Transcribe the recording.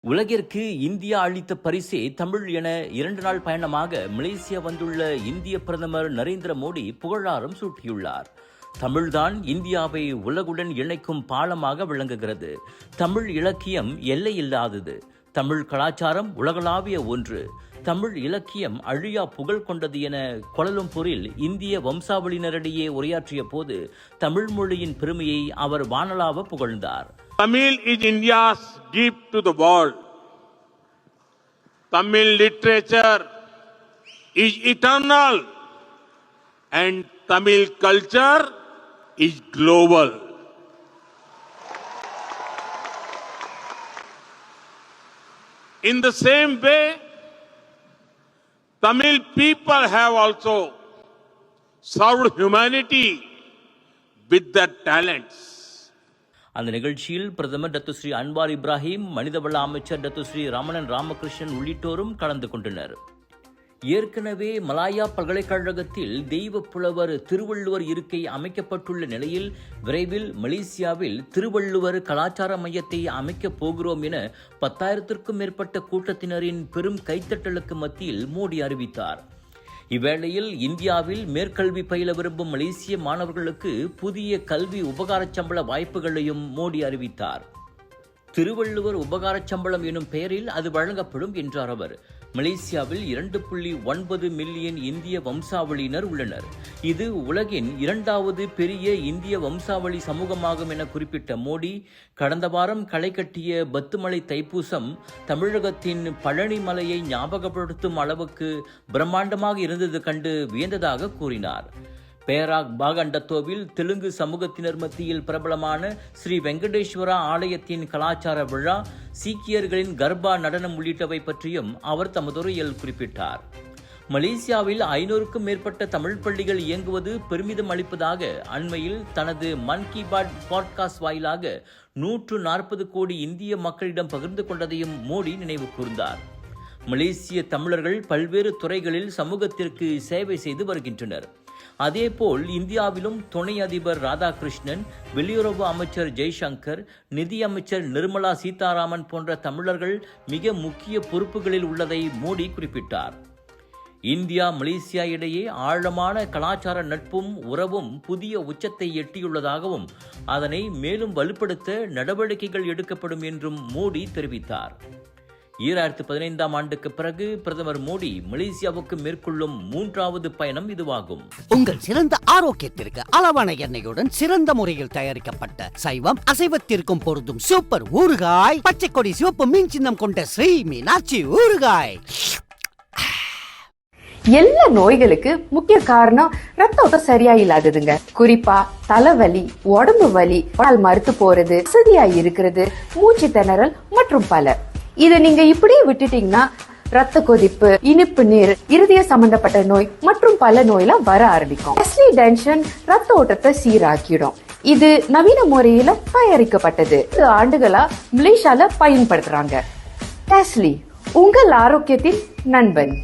உலகிற்கு இந்தியா அளித்த பரிசே தமிழ் என 2 நாள் பயணமாக மலேசியா வந்துள்ள இந்திய பிரதமர் நரேந்திர மோடி புகழாரம் சூட்டியுள்ளார். தமிழ்தான் இந்தியாவை உலகுடன் இணைக்கும் பாலமாக விளங்குகிறது. தமிழ் இலக்கியம் எல்லையில்லாதது. தமிழ் கலாச்சாரம் உலகளாவிய ஒன்று. தமிழ் இலக்கியம் அழியா புகழ் கொண்டது என கோலாலம்பூரில் இந்திய வம்சாவளியினரிடையே உரையாற்றிய போது தமிழ் மொழியின் பெருமையை அவர் வானளாவ புகழ்ந்தார். Tamil is India's gift to the world. Tamil literature is eternal and Tamil culture is global. In the same way, Tamil people have also served humanity with their talents. அந்த நிகழ்ச்சியில் பிரதமர் டாக்டர் ஸ்ரீ அன்வார் இப்ராஹிம், மனிதவள அமைச்சர் doctor Sri Ramanan Ramakrishnan உள்ளிட்டோரும் கலந்து கொண்டனர். ஏற்கனவே Malaya பல்கலைக்கழகத்தில் தெய்வ புலவர் திருவள்ளுவர் இருக்கை அமைக்கப்பட்டுள்ள நிலையில் விரைவில் மலேசியாவில் திருவள்ளுவர் கலாச்சார மையத்தை அமைக்கப் போகிறோம் என 10,000க்கும் மேற்பட்ட கூட்டத்தினரின் பெரும் கைத்தட்டலுக்கு மத்தியில் மோடி அறிவித்தார். இவ்வேளையில் இந்தியாவில் மேற்கல்வி பயில விரும்பும் மலேசிய மாணவர்களுக்கு புதிய கல்வி உபகாரச் சம்பள வாய்ப்புகளையும் மோடி அறிவித்தார். திருவள்ளுவர் உபகாரச் சம்பளம் எனும் பெயரில் அது வழங்கப்படும் என்றார் அவர். மலேசியாவில் 2.9 மில்லியன் இந்திய வம்சாவளியினர் உள்ளனர். இது உலகின் 2வது பெரிய இந்திய வம்சாவளி சமூகமாகும் என குறிப்பிட்ட மோடி, கடந்த வாரம் களை கட்டிய பத்துமலை தைப்பூசம் தமிழகத்தின் பழனி மலையை ஞாபகப்படுத்தும் அளவுக்கு பிரம்மாண்டமாக இருந்தது கண்டு வியந்ததாக கூறினார். பேராக் பாகண்டத்தோவில் தெலுங்கு சமூகத்தினர் மத்தியில் பிரபலமான ஸ்ரீ வெங்கடேஸ்வரா ஆலயத்தின் கலாச்சார விழா, சீக்கியர்களின் கர்பா நடனம் உள்ளிட்டவை பற்றியும் அவர் தமதுரையில் குறிப்பிட்டார். மலேசியாவில் 500க்கும் மேற்பட்ட தமிழ் பள்ளிகள் இயங்குவது பெருமிதம் அளிப்பதாக அண்மையில் தனது மன் கி பாத் பாட்காஸ்ட் வாயிலாக 140 கோடி இந்திய மக்களிடம் பகிர்ந்து கொண்டதையும் மோடி நினைவு கூர்ந்தார். மலேசிய தமிழர்கள் பல்வேறு துறைகளில் சமூகத்திற்கு சேவை செய்து வருகின்றனர். அதேபோல் இந்தியாவிலும் துணை அதிபர் ராதாகிருஷ்ணன், வெளியுறவு அமைச்சர் ஜெய்சங்கர், நிதி அமைச்சர் நிர்மலா சீதாராமன் போன்ற தமிழர்கள் மிக முக்கிய பொறுப்புகளில் உள்ளதை மோடி குறிப்பிட்டார். இந்தியா மலேசியா இடையே ஆழமான கலாச்சார நட்பும் உறவும் புதிய உச்சத்தை எட்டியுள்ளதாகவும் அதனை மேலும் வலுப்படுத்த நடவடிக்கைகள் எடுக்கப்படும் என்றும் மோடி தெரிவித்தார். 2015ஆம் ஆண்டுக்கு பிறகு பிரதமர் மோடி மலேசியாவுக்கு மேற்கொள்ளும் 3வது பயணம் இதுவாகும். உங்கள் சிறந்த ஆரோக்கியத்திற்கு அளவான எண்ணெயுடன் சிறந்த முறையில் தயாரிக்கப்பட்ட சைவம் அசைவத்திற்கும் பொருந்தும் சூப்பர் ஊறுகாய், பச்சை கொடி சிவப்பு மீன் சின்னம் கொண்ட ஸ்ரீ மீனாட்சி ஊறுகாய். எல்லா நோய்களுக்கு முக்கிய காரணம் ரத்த ஓட்டம் சரியா இல்லாததுங்க. குறிப்பா தலைவலி, உடம்பு வலி, மறுத்து போறது, வசதியா இருக்கிறது, மூச்சு திணறல் மற்றும் பல. இதை நீங்க இப்படியே விட்டுட்டீங்கன்னா ரத்த கொதிப்பு, இனிப்பு நீர், இருதய சம்பந்தப்பட்ட நோய் மற்றும் பல நோயெல்லாம் வர ஆரம்பிக்கும். டென்ஷன் ரத்த ஓட்டத்தை சீராக்கிடும். இது நவீன முறையில தயாரிக்கப்பட்டது. ஆண்டுகளா மலேசியால பயன்படுத்துறாங்க. டெஸ்லி, உங்கள் ஆரோக்கியத்தின் நண்பன்.